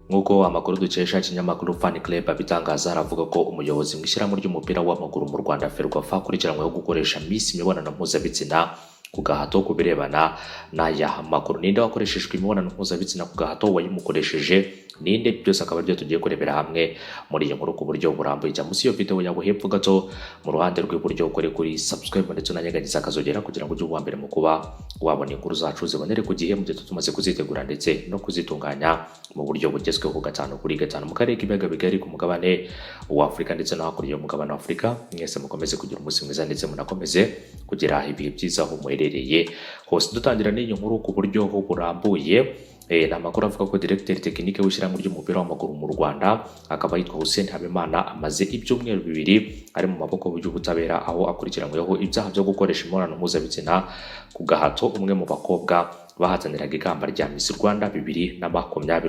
nk'uko amakuru dukesha ikinyamakuru Fan Club abitangaza aravuga ko umuyobozi mu ishyirahamwe ry'umupira w'amaguru mu Rwanda Ferwafa akurikiranyweho gukoresha Miss imibonano mpuzabitsina ku gahato ku birebana n'aya makuru. Ninde wakoreshejwe imibonano mpuzabitsina ku gahato, wayimukoresheje ninde, byose akaba aribyo tugiye kurebera hamwe muri iyi nkuru ku buryo burambuye. Jya munsi iyo video yawe hepfo gato mu ruhande rw'iburyo ukore kuri subscribe ndetse unanyeganyeza akazogera kugira ngo ujye uwa mbere mu kuba wabona inkuru zacu zibonere ku gihe mu gihe tumaze kuzitegura ndetse no kuzitunganya mu buryo bugezweho gatanu kuri gatanu mu karere k'ibiyaga bigari ku mugabane wa Afurika ndetse no hakurya y'umugabane wa Afurika. Mwese mukomeze kugira umunsi mwiza ndetse munakomeze kugira ibihe byiza aho muherereye hose. Dutangira n'iyi nkuru ku buryo burambuye. Ni amakuru avuga ko Directeur Technique w'ishyirahamwe ry'umupira w'amaguru mu Rwanda akaba yitwa Hussein Habimana amaze ibyumweru bibiri ari mu maboko y'ubutabera aho akurikiranyweho ibyaha byo gukoresha imibonano mpuzabitsina ku gahato umwe mu bakobwa bahataniraga ikamba rya Miss Rwanda 2020.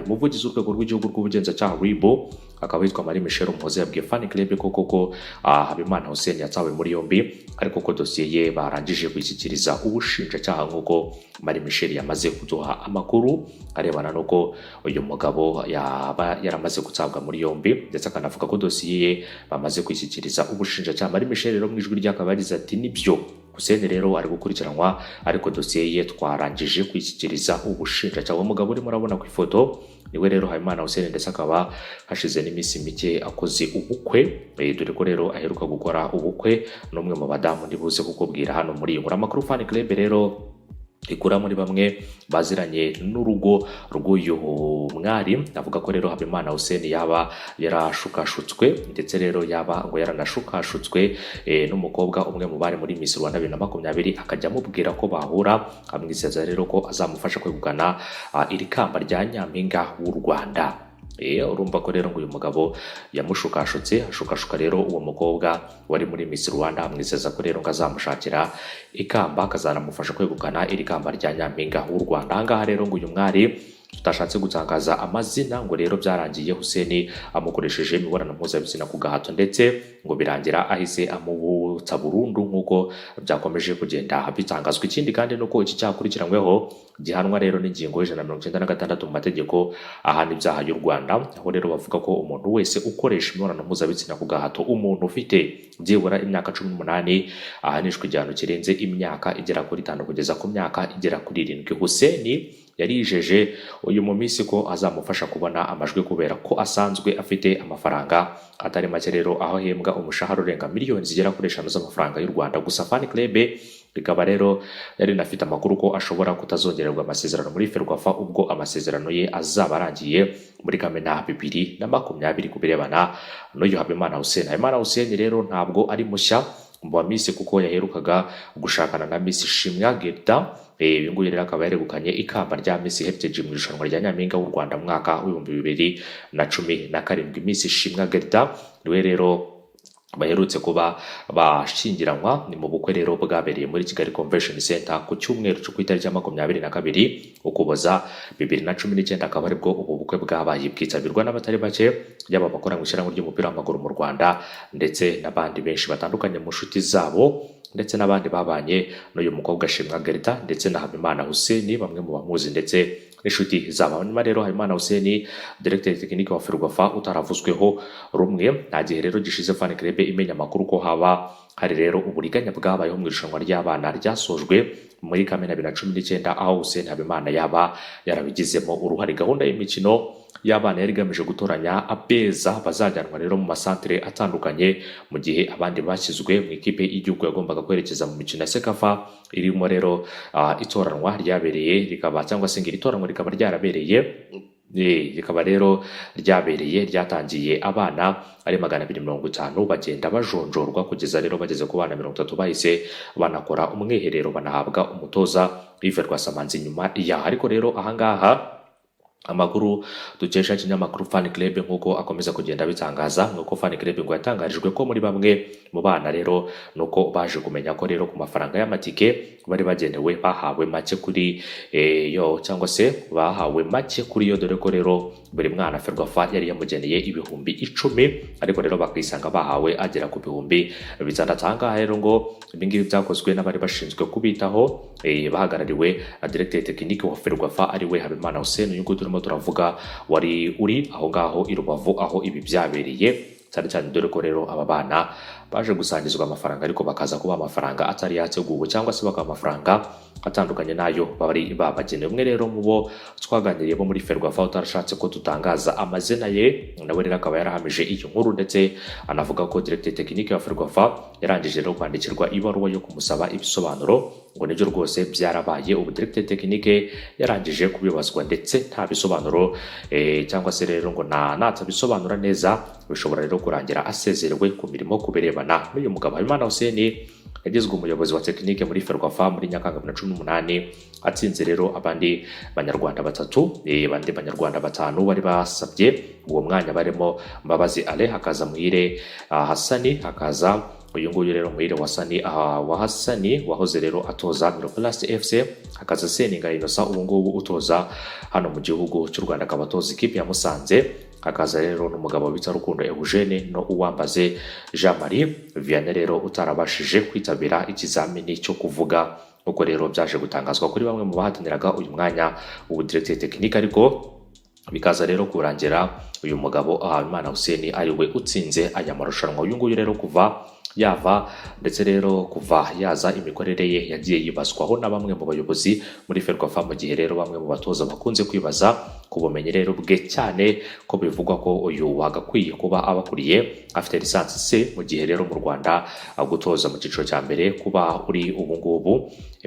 Umuvugizi w'urwego rw'igihugu rw'ubugenzacyaha Reba akaba yitwa Marie Michel Umuhoza yabwiye Fan Club koko Habimana Hussein yatawe muri yombi ariko ko dosiye ye barangije kuyishyikiriza ubushinjacyaha nk'uko Marie Michel yamaze kuduha amakuru arebana nuko uyu mugabo yaba yaramaze gutabwa muri yombi ndetse akanavuga ko dosiye ye bamaze kwishyikiriza ubushinjacyaha. Marie Michel rero mu ijwi ry'akaba yagize ati nibyo Hussein rero ari gukurikiranwa ariko dosiye ye twarangije kwishyikiriza ubushinjacyaha. Uwo mugabo urimo urabona ku ifoto niwe rero Habimana Hussein ndetse akaba hashize n'iminsi mike akoze ubukwe, dore ko rero aheruka gukora ubukwe n'umwe mu badamu ndibuze kukubwira hano muri iyi nkuru. Amakuru Fan Club rero ikura muri bamwe baziranye n'urugo rw'uyu mwari avuga ko rero Habimana Hussein yaba yarashukashutswe ndetse rero yaba ngo yaranashukashutswe n'umukobwa umwe mu bari muri Miss Rwanda 2020 akajya amubwira ko bahura amwizeza rero ko azamufasha kwegukana iri kamba rya Nyampinga w'u Rwanda. Urumva ko rero ngo uyu mugabo yamushukashutse ashukashuka rero uwo mukobwa wari muri Miss Rwanda amwizeza ko rero ngo azamushakira ikamba akazanamufasha kwegukana iri kamba rya Nyampinga w'u Rwanda. Ahangaha rero ngo uyu mwari tutashatse gutangaza amazina ngo rero byarangiye Hussein amukoresheje imibonano mpuzabitsina ku gahato ndetse ngo birangira ahise amubutsa burundu nk'uko byakomeje kugenda bitangazwa. Ikindi kandi nuko iki cyakurikiranyweho gihanwa rero n'ingingo y'196 mu mategeko ahana ibyaha y'u Rwanda, aho rero bavuga ko umuntu wese ukoresha imibonano mpuzabitsina ku gahato umuntu ufite byibura imyaka 18 ahanishwa igihano kirenze imyaka igera kuri 5 kugeza ku myaka igera kuri 7. Hussein yarijeje uyu mu minsi ko azamufasha kubona amajwi kubera ko asanzwe afite amafaranga atari make rero aho ahembwa umushahara urenga miliyoni zigera kuri 5 z'amafaranga y'u Rwanda. Gusa Fan Club bikaba rero yari nafite amakuru ko ashobora kutazongererwa amasezerano muri Ferwafa ubwo amasezerano ye azaba arangiye muri Kamena 2020 ku birebana n'uyu Habimana Hussein. Habimana Hussein rero ntabwo ari mushya mu Miss kuko yaherukaga gushakana na Miss Shimwa Gerda. Uyu nguyu rero akaba yaregukanye ikamba rya Miss Heritage mu irushanwa rya Nyampinga w'u Rwanda mu mwaka w'2017. Miss Shimwa Gerda niwe rero baherutse kuba bashyingiranywa ni mu bukwe rero bwabereye muri Kigali Convention Center ku cyumweru cyo ku itariki ya 22 Ukuboza 2019. Akaba aribwo ubu bukwe bwabaye bwitabirwa n'abatari bake yaba bakora mu ishyirahamwe ry'umupira w'amaguru mu Rwanda ndetse n'abandi benshi batandukanye mu nshuti zabo ndetse n'abandi babanye n'uyu mukobwa Shimwa Gerda ndetse na Habimana Hussein bamwe mu bamuzi ndetse n'ishuti zabo. Nyuma rero Habimana Hussein Directeur Technique wa Ferwafa utaravuzweho rumwe. Nta gihe rero gishize Fan Club imenya amakuru ko haba hari rero uburiganya bwabayeho mu irushanwa ry'abana ryasojwe muri Kamena 2019 aho Hussein Habimana yaba yarabigizemo uruhare. Gahunda y'imikino y'abana yari igamije gutoranya abeza bazajyanwa rero mu masantere atandukanye mu gihe abandi bashyizwe mu ikipe y'igihugu yagombaga kwerekeza mu mikino ya Sekafa irimo rero itoranwa ryabereye rikaba cyangwa se ngiri itoranwa rikaba ryarabereye rikaba rero ryatangiye abana ari 250 bagenda bajonjorwa kugeza rero bageze ku bana 30 bahise banakora umwiherero banahabwa umutoza Yves Rwasamanzi nyuma ya. Ariko rero ahangaha amakuru dukesha ikinyamakuru Fan Club nk'uko akomeza kugenda bitangaza nuko Fan Club ngo yatangarijwe ko muri bamwe mu bana rero nuko baje kumenya ko rero ku mafaranga y'amatike bari bagenewe bahawe make kuri cyangwa se bahawe make kuri yo, dore ko rero buri mwana Ferwafa yari yamugeneye ibihumbi 10 ariko rero bakisanga bahawe agera ku bihumbi 6. Ahangaha rero ngo ibingibi byakozwe n'abari bashinzwe kubitaho bahagarariwe na Directeur Technique wa Ferwafa ariwe Habimana Hussein. Uyu nguyu turimo turavuga wari uri aho ngaho i Rubavu aho ibi byabereye, cyane cyane dore ko rero aba bana baje gusangizwa amafaranga ariko bakaza kuba amafaranga atari yateguwe cyangwa se bakaba amafaranga atandukanye nayo bari babagenewe. Umwe rero mu bo twaganiriye bo muri Ferwafa utarashatse ko tutangaza amazina ye, nawe rero akaba yarahamije iyo nkuru ndetse anavuga ko directeur technique wa Ferwafa yarangije rero kwandikirwa ibaruwa yo kumusaba ibisobanuro, ngo nibyo rwose byarabaye. Ubu directeur technique yarangije kubibazwa ndetse nta bisobanuro cyangwa se rero ngo natabisobanura neza bishobora rero kurangira asezerewe ku mirimo kubirebana n'uyu mugabo Habimana Hussein yagizwe umuyobozi wa tekinike muri Ferwafa muri Nyakanga 2018, atsinze rero abandi banyarwanda batatu, abandi banyarwanda batanu bari basabye uwo mwanya barimo Mbabazi Ale, hakaza Muhire Hasani, hakaza uyu nguyu rero Muhire wa Hasani wahoze rero atoza Miroplast FC, hakaza Seninga Innocent ubu ngubu utoza hano mu gihugu cy'u Rwanda akaba atoza ikipe ya Musanze, hakaza rero n'umugabo bita Rukundo Eugene no Uwambaze Jean Marie Vianney rero utarabashije kwitabira ikizamini cyo kuvuga, uko rero byaje gutangazwa kuri bamwe mu bahataniraga uyu mwanya ubu directeur technique, ariko bikaza rero kurangira uyu mugabo Habimana Hussein ari we utsinze aya marushanwa. Uyu nguyu rero kuva yava ndetse rero kuva yaza imikorere ye yagiye yibazwaho na bamwe mu bayobozi muri Ferwafa, mu gihe rero bamwe mu batoza bakunze kwibaza ku bumenyi rero bwe, cyane ko bivugwa ko uyu wagakwiye kuba abakuriye afite lisansi C, mu gihe rero mu Rwanda gutoza mu cyiciro cya mbere kuba uri ubu ngubu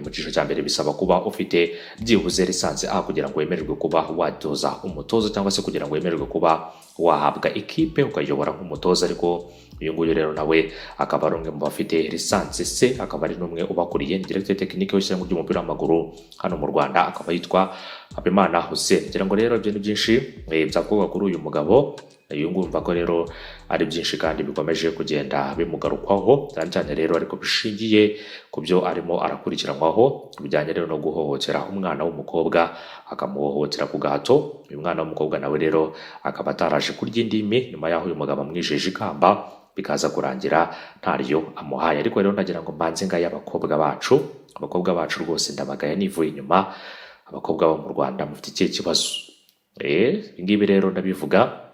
mu cyiciro cya mbere bisaba kuba ufite byibuze lisansi A kugira ngo wemererwe kuba watoza umutoza cyangwa se kugira ngo wemererwe kuba wahabwa ikipe ukayobora nk'umutoza, ariko uyu nguyu rero nawe akaba ari umwe mu bafite lisansi C, akaba ari n'umwe ubakuriye directeur technique w'ishyirahamwe ry'umupira w'amaguru hano mu Rwanda, akaba yitwa Habimana Hussein. Ngira ngo rero ibyo ni byinshi byavuga kuri uyu mugabo, uyu ngumva ko rero ari byinshi kandi bikomeje kugenda bimugarukwaho cyane cyane rero, ariko bishingiye ku byo arimo arakurikiranwaho bijyanye rero no guhohotera umwana w'umukobwa, akamuhohotera ku gahato. Uyu mwana w'umukobwa nawe rero akaba ataraje kurya indimi nyuma y'aho uyu mugabo amwijeje ikamba bikaza kurangira ntaryo amuhaye. Ariko rero ndagira ngo mbanze ngaye abakobwa bacu rwose ndabagaya nivuye inyuma. Abakobwa bo mu Rwanda mufite ikihe kibazo? Ngibi rero ndabivuga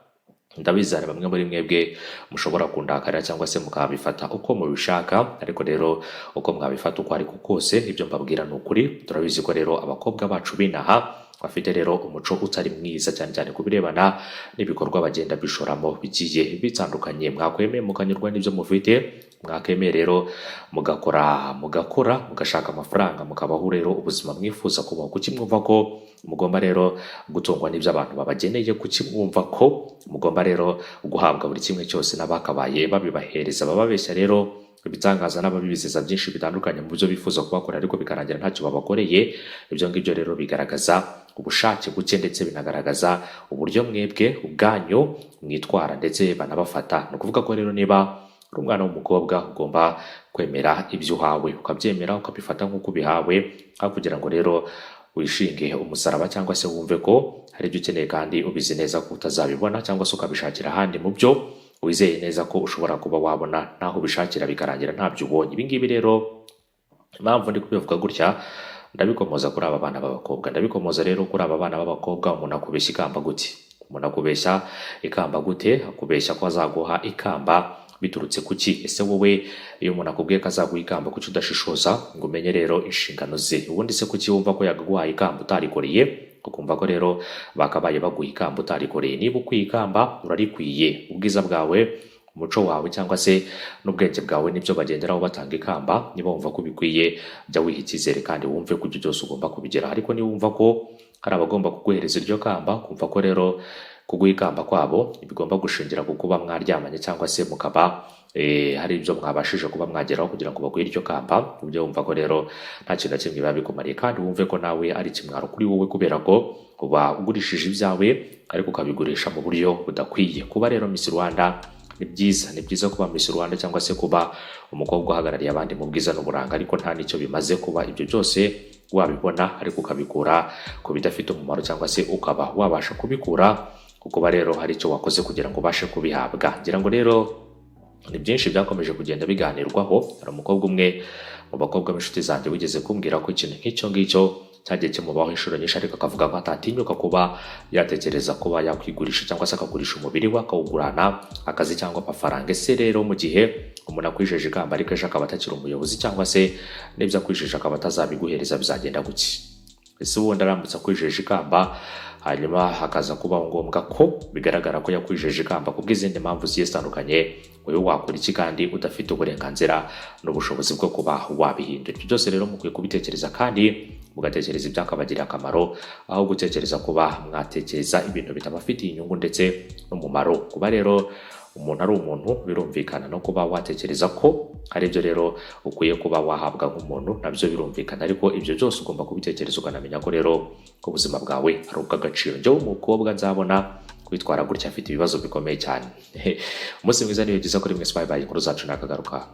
ndabizana bamwe muri mwebwe mushobora kundakarira cyangwa se mukabifata uko mubishaka, ariko rero uko mwabifata uko ariko kose ibyo mbabwira ni ukuri. Turabizi ko rero abakobwa bacu binaha bafite rero umuco utari mwiza cyane cyane kubirebana n'ibikorwa bagenda bishoramo bigiye bitandukanye. Mwakwemeye mukanyurwa n'ibyo mufite, mwakemeye rero mugakora mugashaka amafaranga mukabaho rero ubuzima mwifuza kubaho. Kuki mwumva ko mugomba rero gutungwa n'ibyo abantu babageneye? Kuki mwumva ko mugomba rero guhabwa buri kimwe cyose n'abakabaye babibahereza? Bababeshya rero ibitangaza n'ababibizeza byinshi bitandukanye mu byo bifuza kubakora, ariko bikarangira ntacyo babakoreye. Ibyo ngibyo rero bigaragaza ubushake buke ndetse binagaragaza uburyo mwebwe ubwanyu mwitwara ndetse banabafata. Ni ukuvuga ko rero niba uri umwana w'umukobwa ugomba kwemera ibyo uhawe, ukabyemera ukabifata nk'uko ubihawe, aho kugira ngo rero wishinge umusaraba cyangwa se wumve ko hari ibyo ukeneye kandi ubizi neza ko utazabibona, cyangwa se ukabishakira ahandi mu byo wizeye neza ko ushobora kuba wabona naho ubishakira bikarangira ntabyo ubonye. Ibi ngibi rero impamvu ndi kubivuga gutya, ndabikomoza kuri aba bana b'abakobwa. Ndabikomoza rero kuri aba bana b'abakobwa. Umuntu akubeshya ikamba gute? Umuntu akubeshya ikamba gute? Akubeshya ko azaguha ikamba biturutse kuki? Ese wowe iyo umuntu akubwiye ko azaguha ikamba, kuki udashishoza ngo umenye rero inshingano ze? Ubundi se kuki wumva ko yagaguhaye ikamba utarikoreye, ukumva ko rero bakabaye baguha ikamba utarikoreye? Niba ukwiye ikamba urarikwiye. Ubwiza bwawe, umuco wawe cyangwa se n'ubwenge bwawe nibyo bagenderaho batanga ikamba. Niba wumva ko bikwiye, jya wiha icyizere kandi wumve ko ibyo byose ugomba kubigeraho. Ariko niba wumva ko hari abagomba kuguhereza iryo kamba, kumva ko rero kuguha ikamba kwabo bigomba gushingira ku kuba mwaryamanye cyangwa se mukaba hari ibyo mwabashije kuba mwageraho kugira ngo baguhe iryo kamba, ibyo wumva ko rero nta kintu na kimwe biba bikumariye, kandi wumve ko nawe ari ikimwaro kuri wowe kubera ko uba ugurishije ibyawe ariko ukabigurisha mu buryo budakwiye. Kuba rero Miss Rwanda ni byiza kuba Miss Rwanda cyangwa se kuba umukobwa uhagarariye abandi mu bwiza n'uburanga, ariko nta nicyo bimaze kuba ibyo byose wabibona ariko ukabikura ku bidafite umumaro, cyangwa se ukaba wabasha kubikura kuko rero hari icyo wakoze kugira ngo ubashe kubihabwa. Ngira ngo rero ni byinshi byakomeje kugenda biganirwaho. Hari umukobwa umwe mu bakobwa b'inshuti zanjye wigeze kumbwira ko ikintu nk'icyo ngicyo cyagiye kimubaho inshuro nyinshi ariko akavuga ko atatinyuka kuba yatekereza kuba yakwigurisha cyangwa se akagurisha umubiri we akawugurana akazi cyangwa amafaranga. Ese rero mu gihe umuntu akwijeje ikamba ariko ejo akaba atakiri umuyobozi cyangwa se n'ibyo akwijeje akaba atazabiguhereza bizagenda guki? Ese ubundi arambutse akwijeje ikamba hanyuma hakaza kuba ngombwa ko bigaragara ko yakwijeje ikamba kubw'izindi mpamvu zigiye zitandukanye, wowe wakora iki kandi udafite uburenganzira n'ubushobozi bwo kuba wabihindura? Ibyo byose rero mukwiye kubitekereza kandi mugatekereza ibyakabagirira akamaro aho gutekereza kuba mwatekereza ibintu bitabafitiye inyungu ndetse n'umumaro. Kuba rero umuntu ari umuntu birumvikana, no kuba watekereza ko ari byo rero ukwiye kuba wahabwa nk'umuntu nabyo birumvikana, ariko ibyo byose ugomba kubitekereza ukanamenya ko rero ubuzima bwawe ari ubw'agaciro. Njyewe umukobwa nzabona kwitwara gutya afite ibibazo bikomeye cyane. Umunsi mwiza, niyo byiza kuri mwese, bye bye, inkuru zacu nakagaruka.